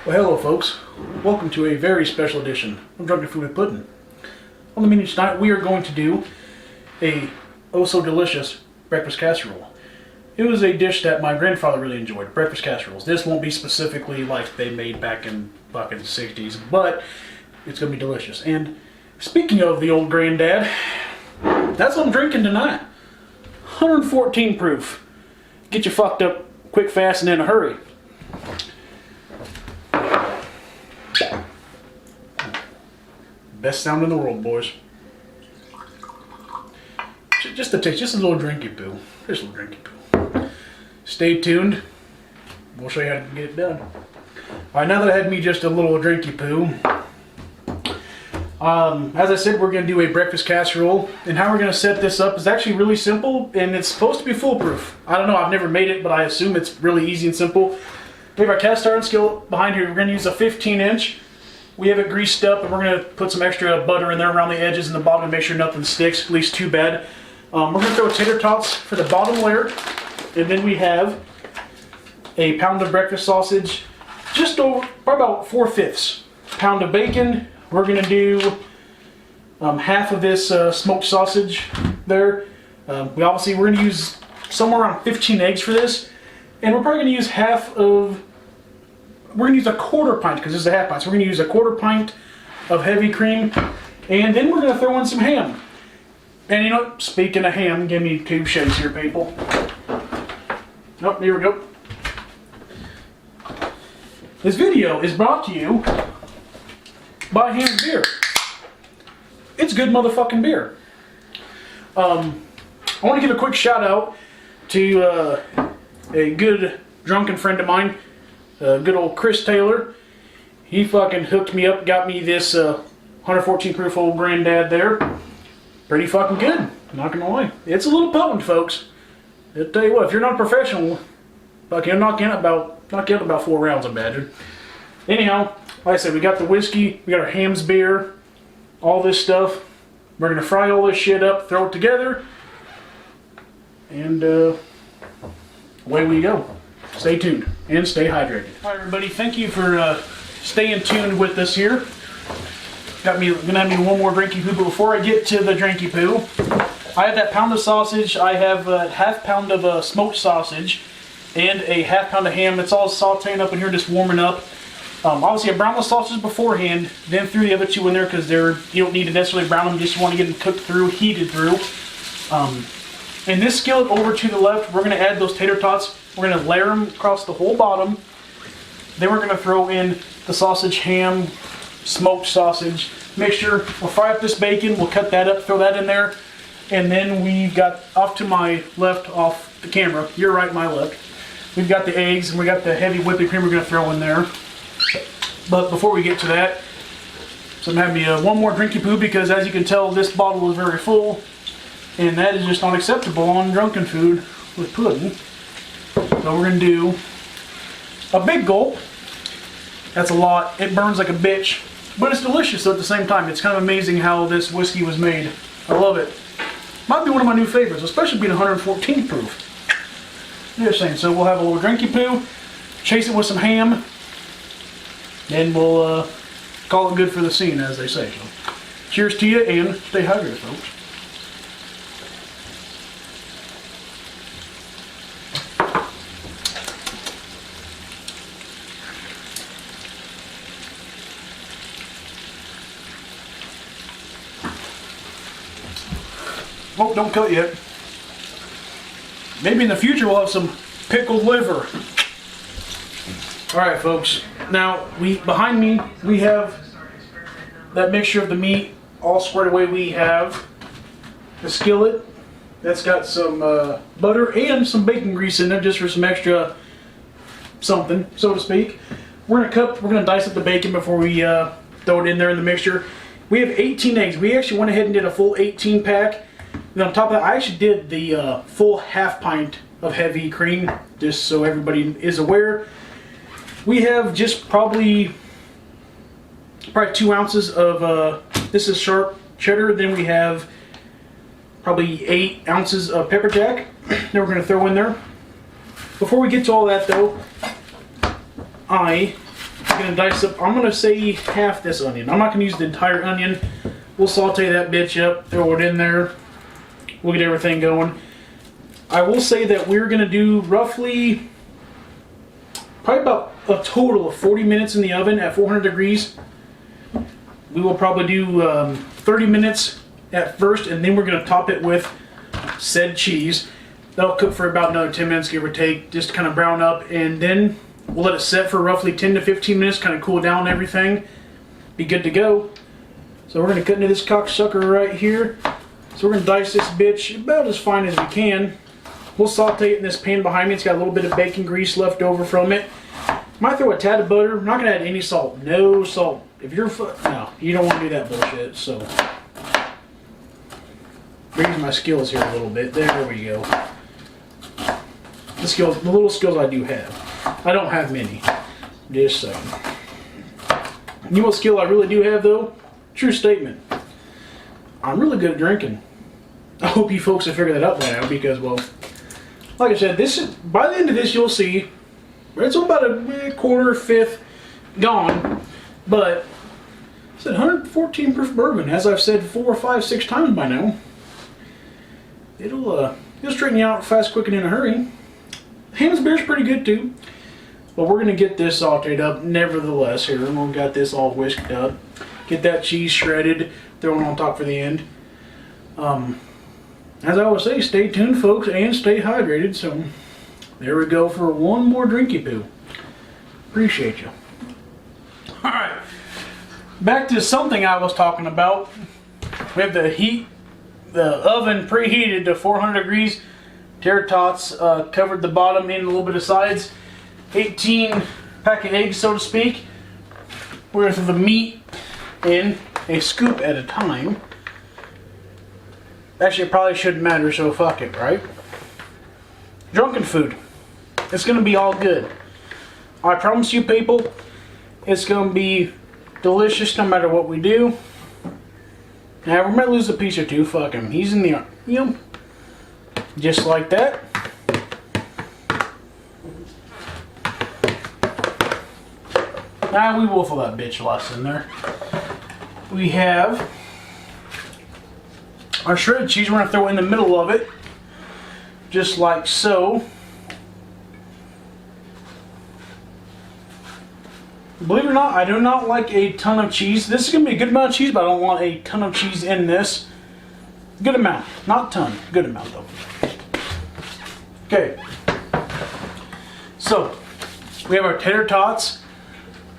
Well, hello folks. Welcome to a very special edition of Drunken Food with Puddin'. On the menu tonight, we are going to do a oh-so-delicious breakfast casserole. It was a dish that my grandfather really enjoyed, breakfast casseroles. This won't be specifically like they made back in the 60s, but it's going to be delicious. And speaking of the old granddad, that's what I'm drinking tonight. 114 proof. Get you fucked up quick, fast, and in a hurry. Best sound in the world, boys. Just a taste, just a little drinky poo. Just a little drinky poo. Stay tuned. We'll show you how to get it done. Alright, now that I had me just a little drinky poo, as I said, we're going to do a breakfast casserole. And how we're going to set this up is actually really simple, and it's supposed to be foolproof. I don't know, I've never made it, but I assume it's really easy and simple. We have our cast iron skillet behind here. We're going to use a 15-inch. We have it greased up, and we're going to put some extra butter in there around the edges and the bottom to make sure nothing sticks, at least too bad. We're going to throw tater tots for the bottom layer, and then we have a pound of breakfast sausage, just over, probably about 4/5 pound of bacon. We're going to do half of this smoked sausage there. We're going to use somewhere around 15 eggs for this, and we're probably going to use we're going to use a quarter pint, because this is a half pint, so we're going to use a quarter pint of heavy cream, and then we're going to throw in some ham. And you know what, speaking of ham, give me two shakes here, people. Oh, here we go. This video is brought to you by Ham's Beer. It's good motherfucking beer. I want to give a quick shout out to a good drunken friend of mine, good old Chris Taylor. He fucking hooked me up, got me this 114 proof old granddad there. Pretty fucking good, not gonna lie. It's a little potent, folks. I'll tell you what, if you're not a professional, fucking knock out about 4 rounds, I imagine. Anyhow, like I said, we got the whiskey, we got our Ham's beer, all this stuff. We're gonna fry all this shit up, throw it together, and away we go. Stay tuned and stay hydrated. All right, everybody, thank you for staying tuned with us here. Gonna have me one more drinky poo, but before I get to the drinky poo, I have that pound of sausage. I have a half pound of smoked sausage and a half pound of ham. It's all sauteing up in here, just warming up. Obviously, I browned the sausage beforehand, then threw the other two in there because you don't need to necessarily brown them, just want to get them cooked through, heated through. In this skillet over to the left, we're going to add those tater tots. We're going to layer them across the whole bottom. Then we're going to throw in the sausage, ham, smoked sausage mixture. We'll fry up this bacon. We'll cut that up, throw that in there. And then we've got, off to my left, off the camera, your right, my left, we've got the eggs and we got the heavy whipping cream we're going to throw in there. But before we get to that, so I'm having me one more drinky poo, because as you can tell, this bottle is very full, and that is just not acceptable on Drunken Food with Puddin'. So we're going to do a big gulp. That's a lot. It burns like a bitch, but it's delicious at the same time. It's kind of amazing how this whiskey was made. I love it. Might be one of my new favorites, especially being 114 proof. Just saying. So we'll have a little drinky poo, chase it with some ham, and we'll call it good for the scene, as they say. So, cheers to you, and stay hydrated, folks. Oh, don't cut yet. Maybe in the future we'll have some pickled liver. Alright, folks. Now, behind me, we have that mixture of the meat all squared away. We have the skillet that's got some butter and some bacon grease in there, just for some extra something, so to speak. We're gonna dice up the bacon before we throw it in there in the mixture. We have 18 eggs. We actually went ahead and did a full 18 pack. And on top of that, I actually did the full half pint of heavy cream, just so everybody is aware. We have just probably 2 ounces of, this is sharp cheddar. Then we have probably 8 ounces of pepper jack that we're going to throw in there. Before we get to all that though, I gonna dice up, I'm gonna say half this onion. I'm not gonna use the entire onion. We'll saute that bitch up, throw it in there. We'll get everything going. I will say that we're gonna do roughly, probably about a total of 40 minutes in the oven at 400 degrees. We will probably do 30 minutes at first, and then we're gonna top it with said cheese. That'll cook for about another 10 minutes, give or take, just to kind of brown up, and then we'll let it set for roughly 10 to 15 minutes, kind of cool down and everything. Be good to go. So we're going to cut into this cocksucker right here. So we're going to dice this bitch about as fine as we can. We'll saute it in this pan behind me. It's got a little bit of bacon grease left over from it. Might throw a tad of butter. I'm not going to add any salt. No salt. If you're... No, you don't want to do that bullshit, so... Raise my skills here a little bit. There we go. The little skills I do have. I don't have many. Just saying. You know what skill I really do have though? True statement. I'm really good at drinking. I hope you folks have figured that out by now because, well, like I said, this is, by the end of this you'll see it's about a quarter, fifth gone. But it's 114 proof bourbon, as I've said 4, 5, 6 times by now. It'll straighten you out fast, quick, and in a hurry. Hammond's beer's pretty good too, but we're gonna get this sauteed up nevertheless here. We've got this all whisked up. Get that cheese shredded, throw it on top for the end. As I always say, stay tuned, folks, and stay hydrated. So there we go for one more drinky poo. Appreciate you. All right, back to something I was talking about. We have the oven preheated to 400 degrees. Tater tots, covered the bottom and a little bit of sides. 18 pack of eggs, so to speak. We're going to throw the meat in a scoop at a time. Actually, it probably shouldn't matter, so fuck it, right? Drunken food. It's going to be all good. I promise you, people, it's going to be delicious no matter what we do. Now, we might lose a piece or two. Fuck him. He's in the... You know, just like that. Now we will fill that bitch less in there. We have our shredded cheese. We're going to throw in the middle of it. Just like so. Believe it or not, I do not like a ton of cheese. This is going to be a good amount of cheese, but I don't want a ton of cheese in this. Good amount. Not ton. Good amount, though. Okay. So, we have our tater tots,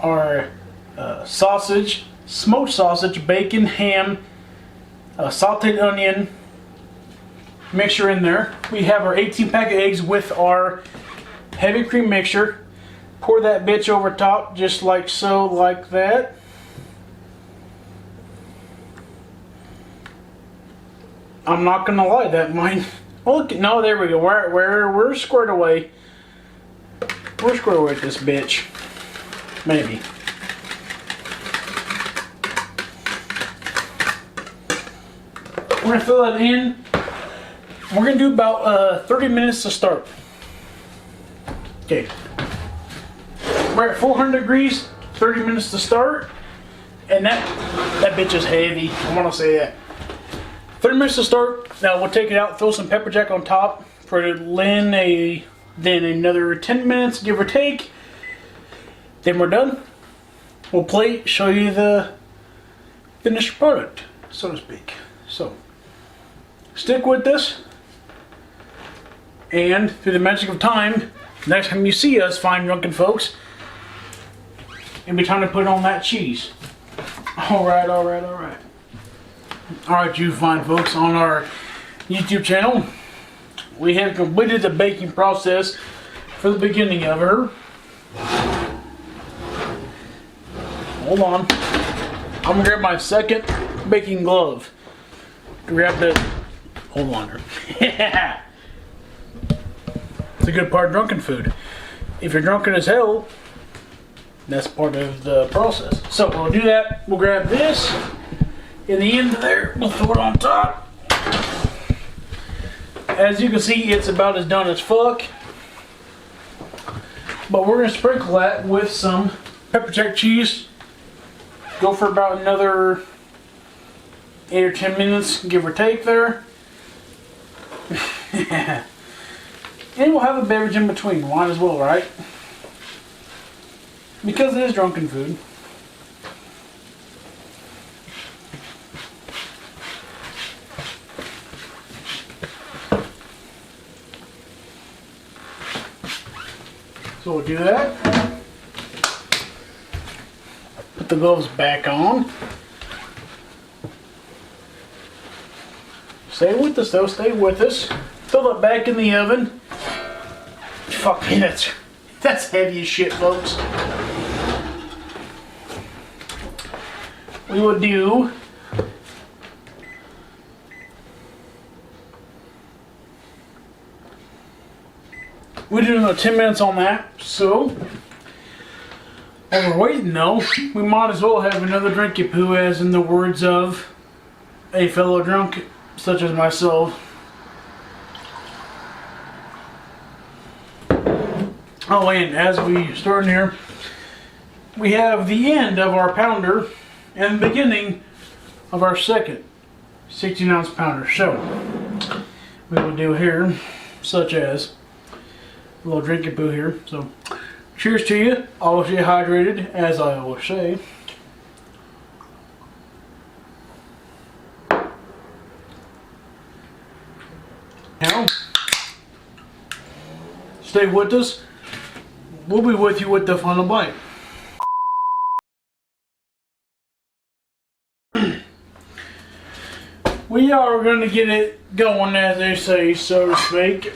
our sausage, smoked sausage, bacon, ham, sauteed onion mixture in there. We have our 18 pack of eggs with our heavy cream mixture. Pour that bitch over top just like so, like that. I'm not gonna lie, that mine. Oh, look, no, there we go. We're squared away. We're squared away with this bitch. Maybe. We're gonna fill that in. We're gonna do about 30 minutes to start. Okay. We're at 400 degrees, 30 minutes to start, and that bitch is heavy. I want to say that. 30 minutes to start. Now we'll take it out, throw some pepper jack on top for then another 10 minutes, give or take. Then we're done. We'll plate, show you the finished product, so to speak. So stick with this, and through the magic of time, next time you see us, fine drunken folks, it'll be time to put on that cheese. Alright, alright, alright. Alright, you fine folks, on our YouTube channel, we have completed the baking process for the beginning of her. Hold on. I'm gonna grab my second baking glove. Grab the... Hold on. Yeah. It's a good part of drunken food. If you're drunken as hell, that's part of the process. So we'll do that. We'll grab this in the end there. We'll throw it on top. As you can see, it's about as done as fuck. But we're going to sprinkle that with some Pepper jack cheese. Go for about another 8 or 10 minutes, give or take there. And we'll have a beverage in between. Might as well, right? Because it is drunken food. So we'll do that. Put the gloves back on. Stay with us though, stay with us. Throw it back in the oven. Fuck me, that's heavy as shit, folks. We will do another 10 minutes on that. So while we're waiting though, we might as well have another drinky poo, as in the words of a fellow drunk such as myself. Oh, and as we start in here, we have the end of our pounder and the beginning of our second 16-ounce pounder. So we will do here, such as a little drinking poo here. So cheers to you. Always stay hydrated, as I always say. Now, stay with us. We'll be with you with the final bite. We are going to get it going, as they say, so to speak.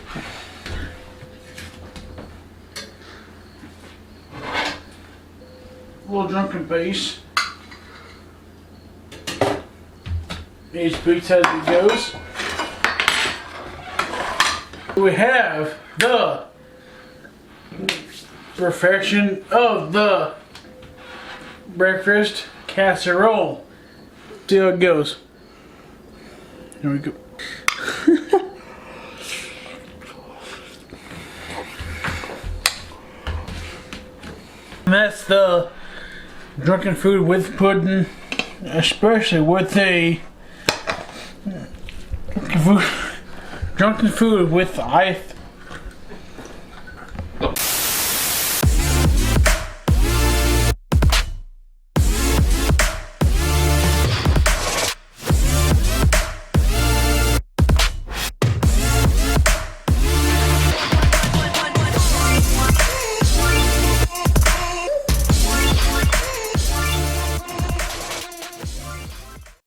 A little drunken base. Each beats as it goes. We have the perfection of the breakfast casserole. See how it goes. Here we go. And that's the drunken food with pudding, especially with a drunken food with